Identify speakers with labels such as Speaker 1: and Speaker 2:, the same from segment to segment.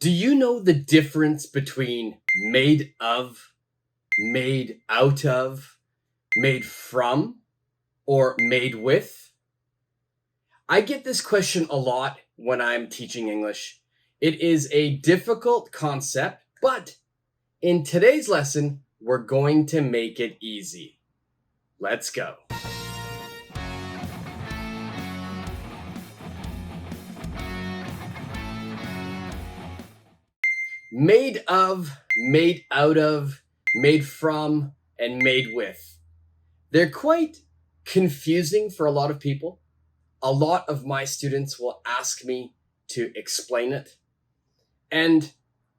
Speaker 1: Do you know the difference between made of, made out of, made from, or made with? I get this question a lot when I'm teaching English. It is a difficult concept, but in today's lesson, we're going to make it easy. Let's go. Made of, made out of, made from, and made with. They're quite confusing for a lot of people. A lot of my students will ask me to explain it. And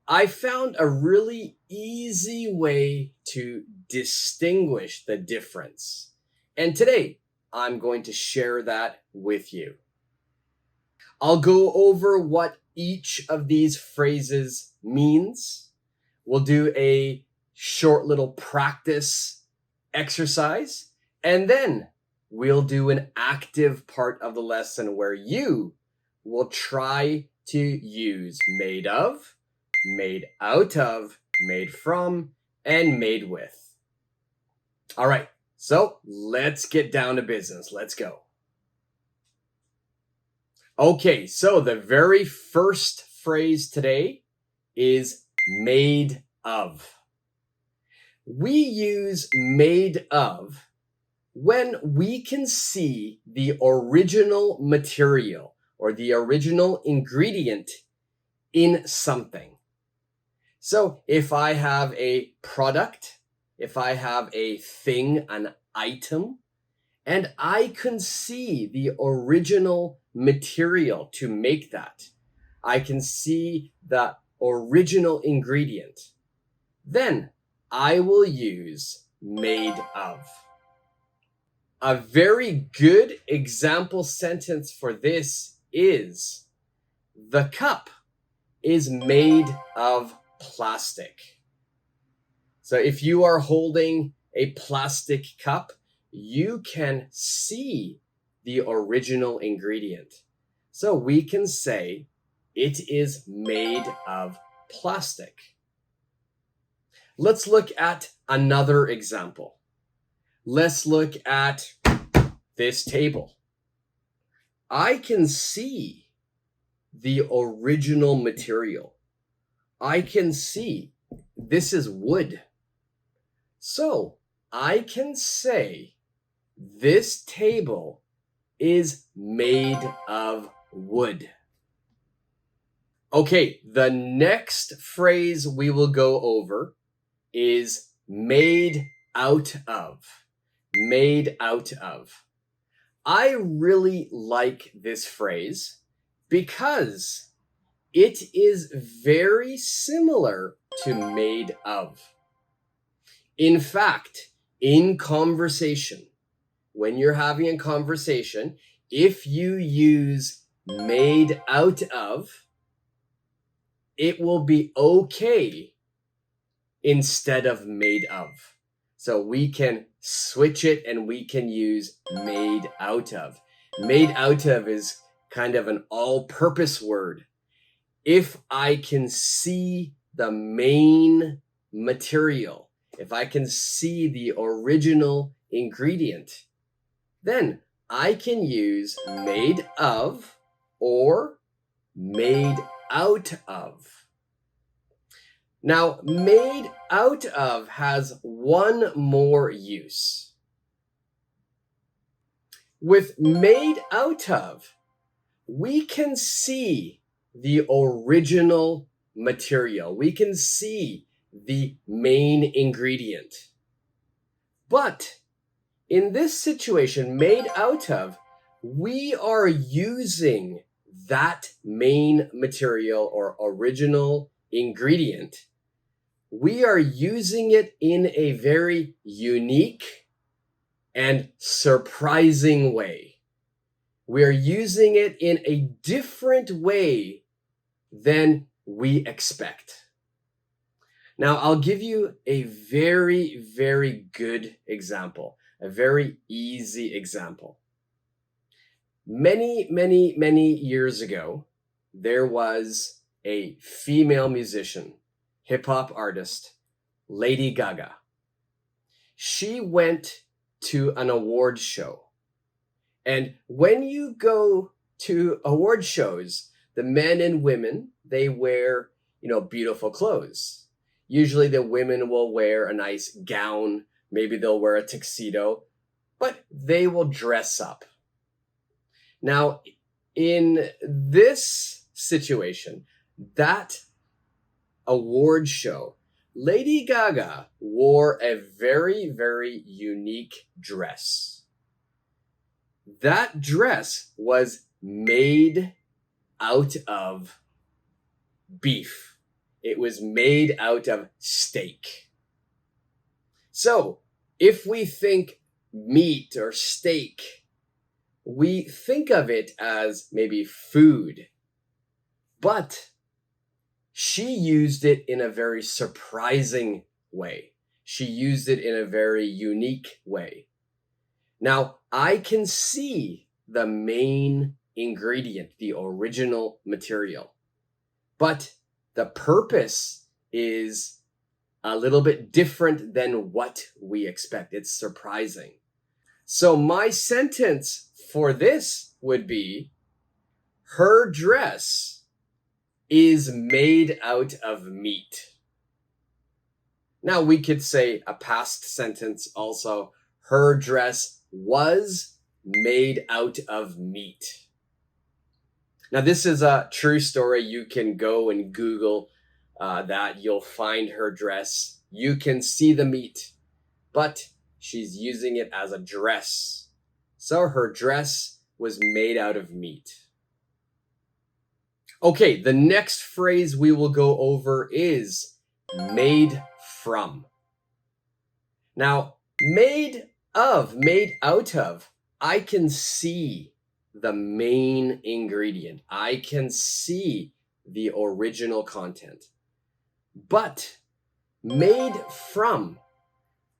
Speaker 1: I found a really easy way to distinguish the difference. And today, I'm going to share that with you. I'll go over what each of these phrases means. We'll do a short little practice exercise, and then we'll do an active part of the lesson where you will try to use made of, made out of, made from, and made with. All right, so let's get down to business. Let's go. Okay, so the very first phrase today is made of. We use made of when we can see the original material or the original ingredient in something. So if I have a product, if I have a thing, an item, and I can see the original material to make that, I can see the original ingredient, then I will use made of. A very good example sentence for this is, the cup is made of plastic. So if you are holding a plastic cup, you can see the original ingredient. So we can say it is made of plastic. Let's look at another example. Let's look at this table. I can see the original material. I can see this is wood. So I can say this table is made of wood. Okay, the next phrase we will go over is made out of. Made out of. I really like this phrase because it is very similar to made of. In fact, in conversation, when you're having a conversation, if you use made out of, it will be okay instead of made of. So we can switch it and we can use made out of. Made out of is kind of an all-purpose word. If I can see the main material, if I can see the original ingredient, then I can use made of or made out of. Now, made out of has one more use. With made out of, we can see the original material. We can see the main ingredient. But in this situation, made out of, we are using that main material or original ingredient. We are using it in a very unique and surprising way. We are using it in a different way than we expect. Now, I'll give you a very, very good example, a very easy example. Many, many, many years ago, there was a female musician, hip hop artist, Lady Gaga. She went to an award show. And when you go to award shows, the men and women, they wear, beautiful clothes. Usually the women will wear a nice gown, maybe they'll wear a tuxedo, but they will dress up. Now, in this situation, that award show, Lady Gaga wore a very, very unique dress. That dress was made out of beef. It was made out of steak. So, if we think meat or steak, we think of it as maybe food. But she used it in a very surprising way. She used it in a very unique way. Now, I can see the main ingredient, the original material, but the purpose is a little bit different than what we expect. It's surprising. So my sentence for this would be, her dress is made out of meat. Now we could say a past sentence also, her dress was made out of meat. Now this is a true story. You can go and Google that. You'll find her dress. You can see the meat, but she's using it as a dress. So her dress was made out of meat. Okay, the next phrase we will go over is made from. Now, made out of, I can see the main ingredient. I can see the original content. But made from,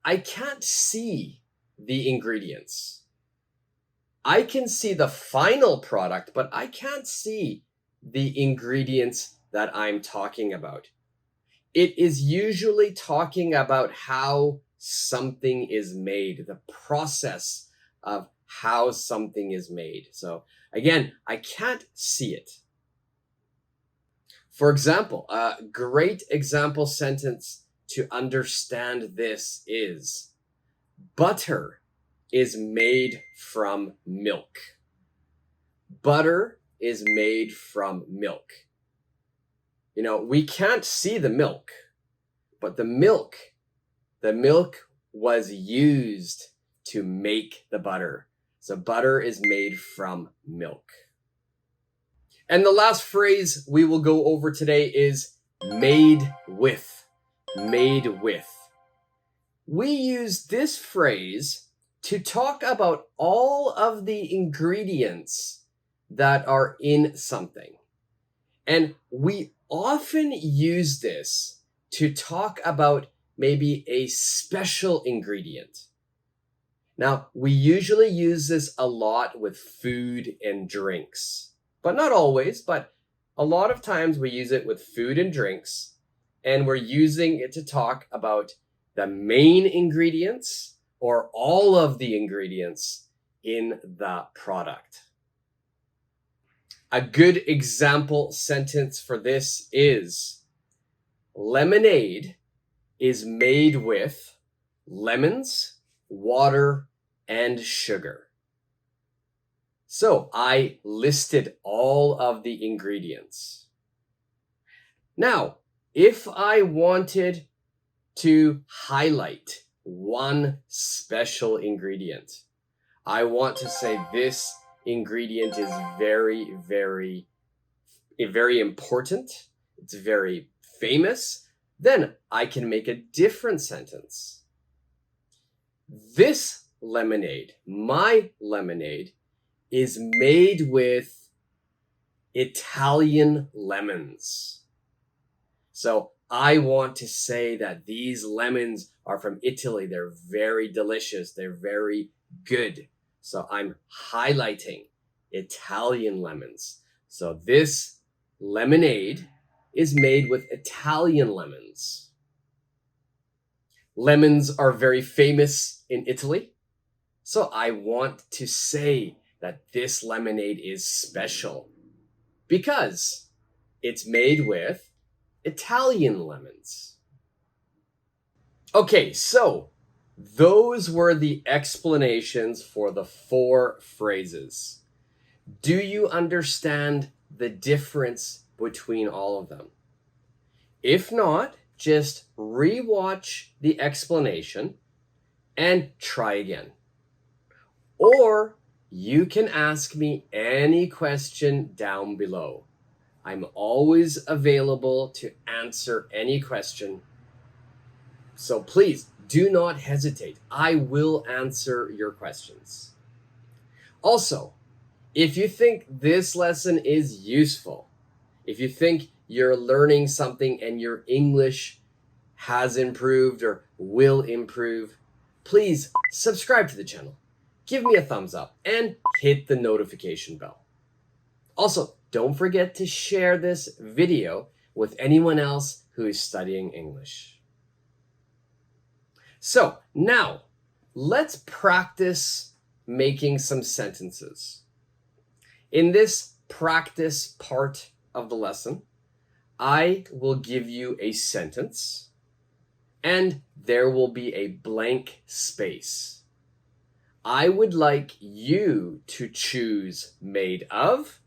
Speaker 1: I can't see the ingredients. I can see the final product, but I can't see the ingredients that I'm talking about. It is usually talking about how something is made, the process of how something is made. So again, I can't see it. For example, a great example sentence to understand this is, butter is made from milk. Butter is made from milk. We can't see the milk, but the milk was used to make the butter. So butter is made from milk. And the last phrase we will go over today is made with. Made with. We use this phrase to talk about all of the ingredients that are in something. And we often use this to talk about maybe a special ingredient. Now, we usually use this a lot with food and drinks, but not always, but a lot of times we use it with food and drinks, and we're using it to talk about the main ingredients or all of the ingredients in the product. A good example sentence for this is, lemonade is made with lemons, water, and sugar. So I listed all of the ingredients. Now, if I wanted to highlight one special ingredient, I want to say this ingredient is very, very, very important. It's very famous. Then I can make a different sentence. This lemonade, my lemonade, is made with Italian lemons. So I want to say that these lemons are from Italy. They're very delicious. They're very good. So I'm highlighting Italian lemons. So this lemonade is made with Italian lemons. Lemons are very famous in Italy, so I want to say that this lemonade is special because it's made with Italian lemons. Okay, so those were the explanations for the 4 phrases. Do you understand the difference between all of them? If not, just rewatch the explanation and try again. Or you can ask me any question down below. I'm always available to answer any question. So please do not hesitate. I will answer your questions. Also, if you think this lesson is useful, if you think you're learning something and your English has improved or will improve, please subscribe to the channel, give me a thumbs up, and hit the notification bell. Also, don't forget to share this video with anyone else who is studying English. So now, let's practice making some sentences. In this practice part of the lesson, I will give you a sentence and there will be a blank space. I would like you to choose made of,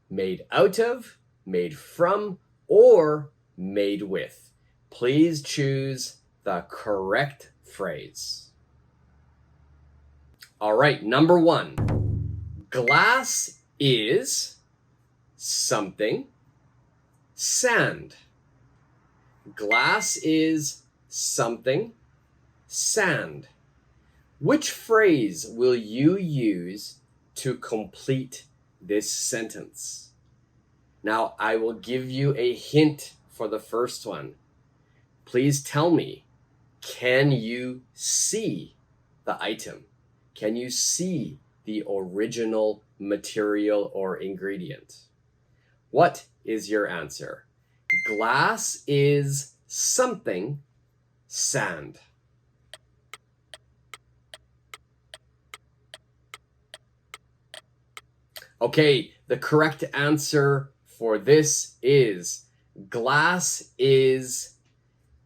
Speaker 1: made out of, made from, or made with. Please choose the correct phrase. All right, number 1. Glass is something sand. Glass is something sand. Which phrase will you use to complete this sentence? Now, I will give you a hint for the first one. Please tell me, can you see the item? Can you see the original material or ingredient? What is your answer? Glass is something sand. Okay, the correct answer for this is glass is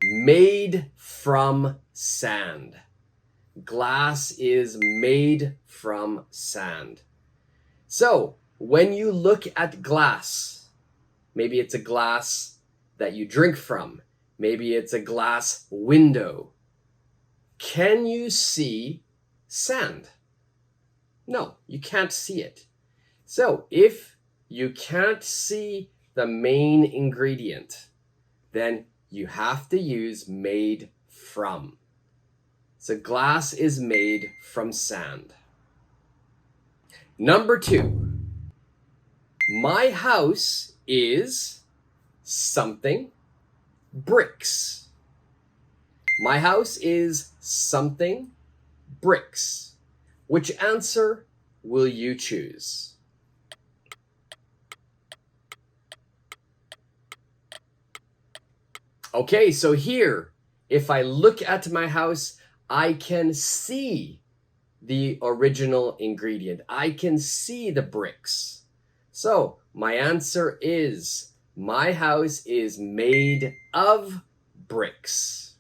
Speaker 1: made from sand. Glass is made from sand. So, when you look at glass, maybe it's a glass that you drink from, maybe it's a glass window. Can you see sand? No, you can't see it. So, if you can't see the main ingredient, then you have to use made from. So glass is made from sand. Number 2. My house is something bricks. My house is something bricks. Which answer will you choose? Okay, so here, if I look at my house, I can see the original ingredient. I can see the bricks. So my answer is, my house is made of bricks.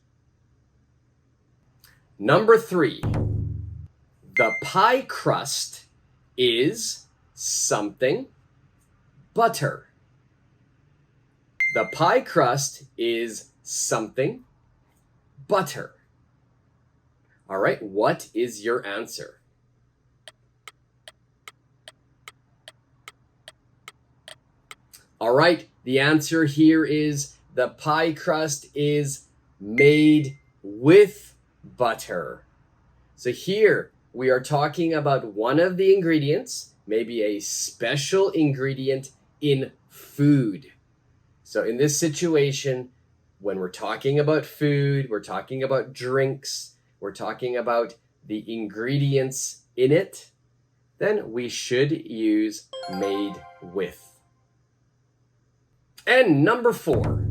Speaker 1: Number 3, the pie crust is something butter. The pie crust is something butter. All right, what is your answer? All right, the answer here is the pie crust is made with butter. So here we are talking about one of the ingredients, maybe a special ingredient in food. So in this situation, when we're talking about food, we're talking about drinks, we're talking about the ingredients in it, then we should use made with. And number 4,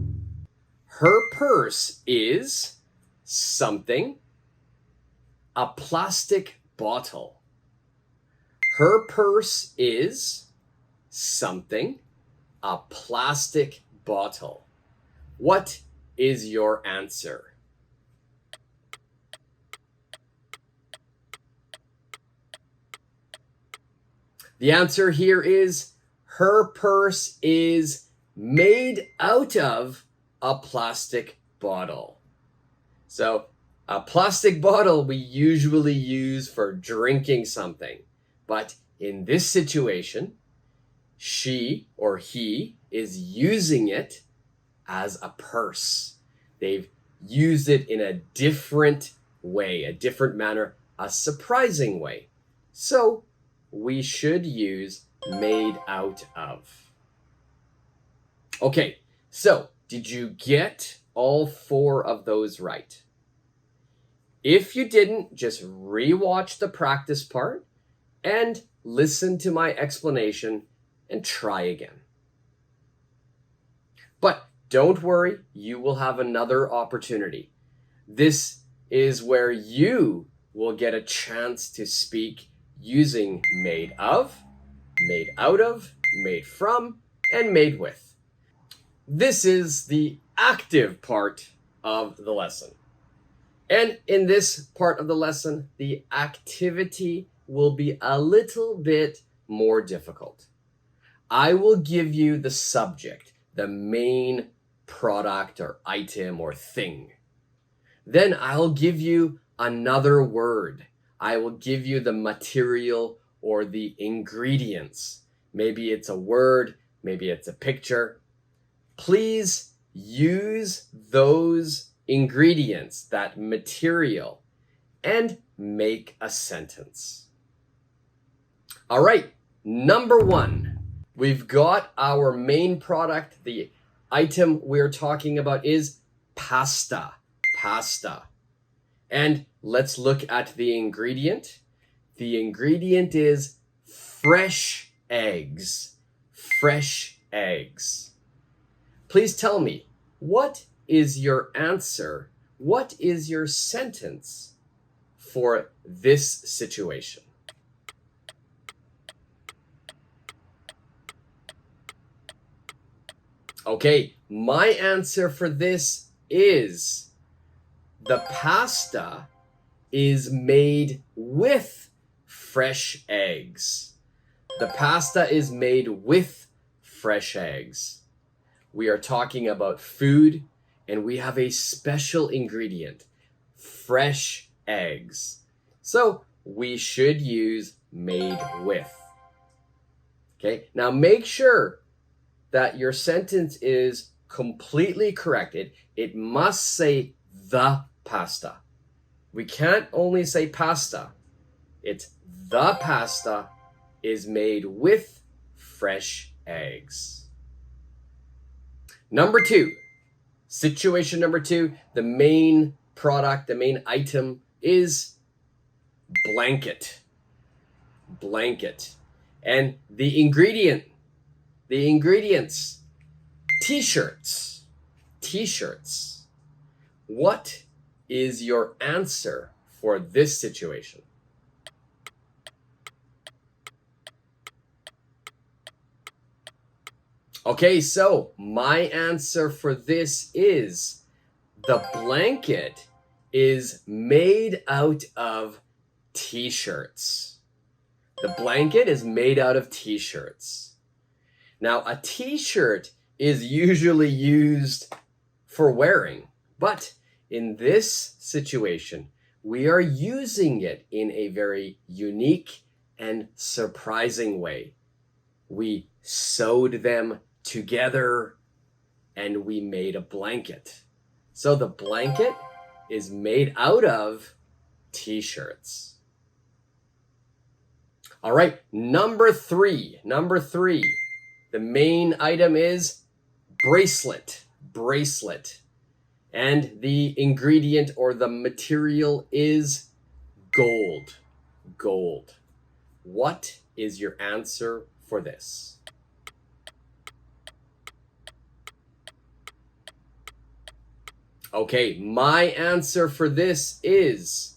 Speaker 1: her purse is something, a plastic bottle. Her purse is something, a plastic bottle. What is your answer? The answer here is her purse is made out of a plastic bottle. So, a plastic bottle we usually use for drinking something. But in this situation, she or he is using it as a purse. They've used it in a different way, a different manner, a surprising way. So we should use made out of. Okay, so did you get all 4 of those right? If you didn't, just rewatch the practice part and listen to my explanation and try again. But don't worry, you will have another opportunity. This is where you will get a chance to speak using made of, made out of, made from, and made with. This is the active part of the lesson. And in this part of the lesson, the activity will be a little bit more difficult. I will give you the subject, the main product or item or thing. Then I'll give you another word. I will give you the material or the ingredients. Maybe it's a word, maybe it's a picture. Please use those ingredients, that material, and make a sentence. All right, number 1. We've got our main product. The item we're talking about is pasta. Pasta. And let's look at the ingredient. The ingredient is fresh eggs. Fresh eggs. Please tell me, what is your answer? What is your sentence for this situation? Okay, my answer for this is the pasta is made with fresh eggs. The pasta is made with fresh eggs. We are talking about food, and we have a special ingredient, fresh eggs. So we should use made with. Okay, now make sure that your sentence is completely correct. It must say the pasta. We can't only say pasta. It's the pasta is made with fresh eggs. Number 2, situation number 2, the main product, the main item is blanket. Blanket. And the ingredients, t-shirts. T-shirts. What is your answer for this situation? Okay, so my answer for this is the blanket is made out of t-shirts. The blanket is made out of t-shirts. Now, a t-shirt is usually used for wearing, but in this situation, we are using it in a very unique and surprising way. We sewed them together and we made a blanket. So the blanket is made out of t-shirts. All right, number three. The main item is bracelet. And the ingredient or the material is gold. What is your answer for this? Okay, my answer for this is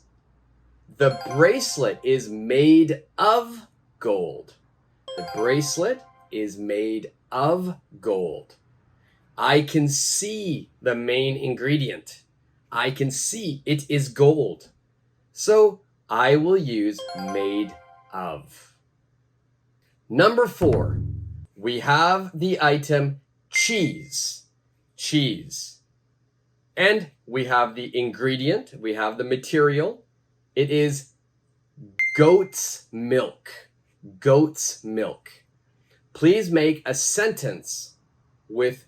Speaker 1: the bracelet is made of gold. The bracelet is made of gold. I can see the main ingredient. I can see it is gold. So I will use made of. Number 4, we have the item cheese. Cheese. And we have the ingredient, we have the material. It is goat's milk. Goat's milk. Please make a sentence with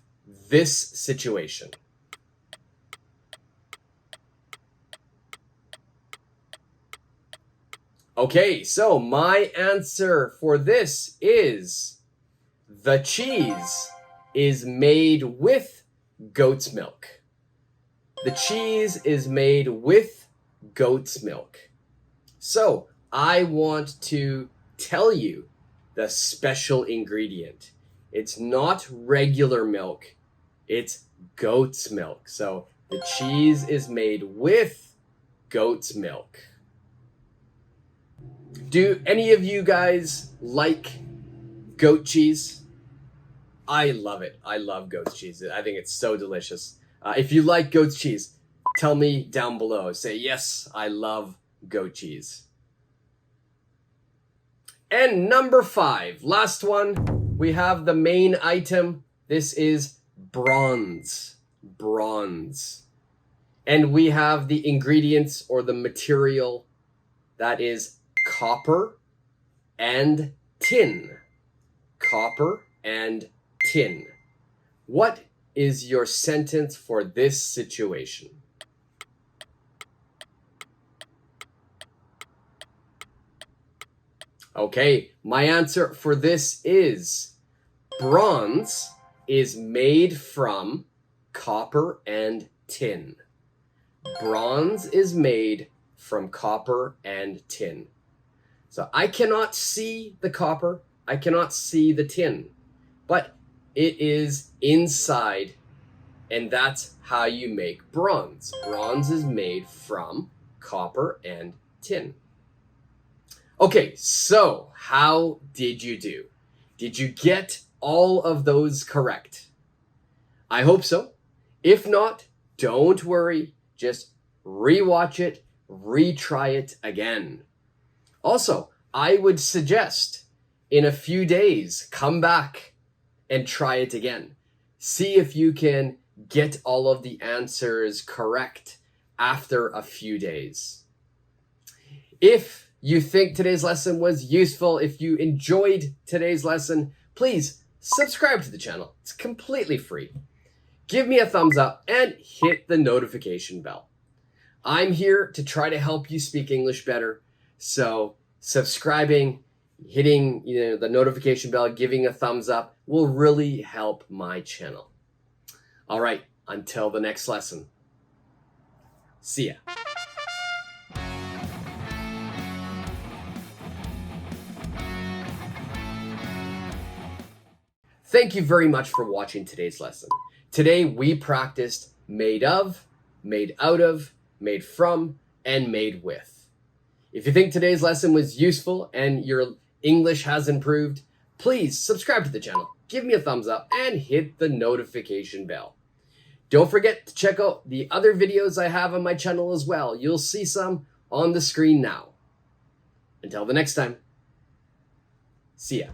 Speaker 1: this situation. Okay, so my answer for this is the cheese is made with goat's milk. The cheese is made with goat's milk. So I want to tell you the special ingredient. It's not regular milk, it's goat's milk. So the cheese is made with goat's milk. Do any of you guys like goat cheese? I love it. I love goat cheese. I think it's so delicious. If you like goat cheese, tell me down below. Say, yes, I love goat cheese. And number 5, last one, we have the main item. This is bronze. Bronze. And we have the ingredients or the material that is copper and tin. Copper and tin. What is your sentence for this situation? Okay, my answer for this is bronze is made from copper and tin. Bronze is made from copper and tin. So I cannot see the copper, I cannot see the tin, but it is inside, and that's how you make bronze. Bronze is made from copper and tin. Okay, so how did you do? Did you get all of those correct? I hope so. If not, don't worry. Just rewatch it, retry it again. Also, I would suggest in a few days, come back and try it again. See if you can get all of the answers correct after a few days. If you think today's lesson was useful, if you enjoyed today's lesson, please subscribe to the channel. It's completely free. Give me a thumbs up and hit the notification bell. I'm here to try to help you speak English better. So subscribing, hitting the notification bell, giving a thumbs up will really help my channel. All right, until the next lesson. See ya. Thank you very much for watching today's lesson. Today we practiced made of, made out of, made from, and made with. If you think today's lesson was useful and your English has improved, please subscribe to the channel, give me a thumbs up, and hit the notification bell. Don't forget to check out the other videos I have on my channel as well. You'll see some on the screen now. Until the next time, see ya.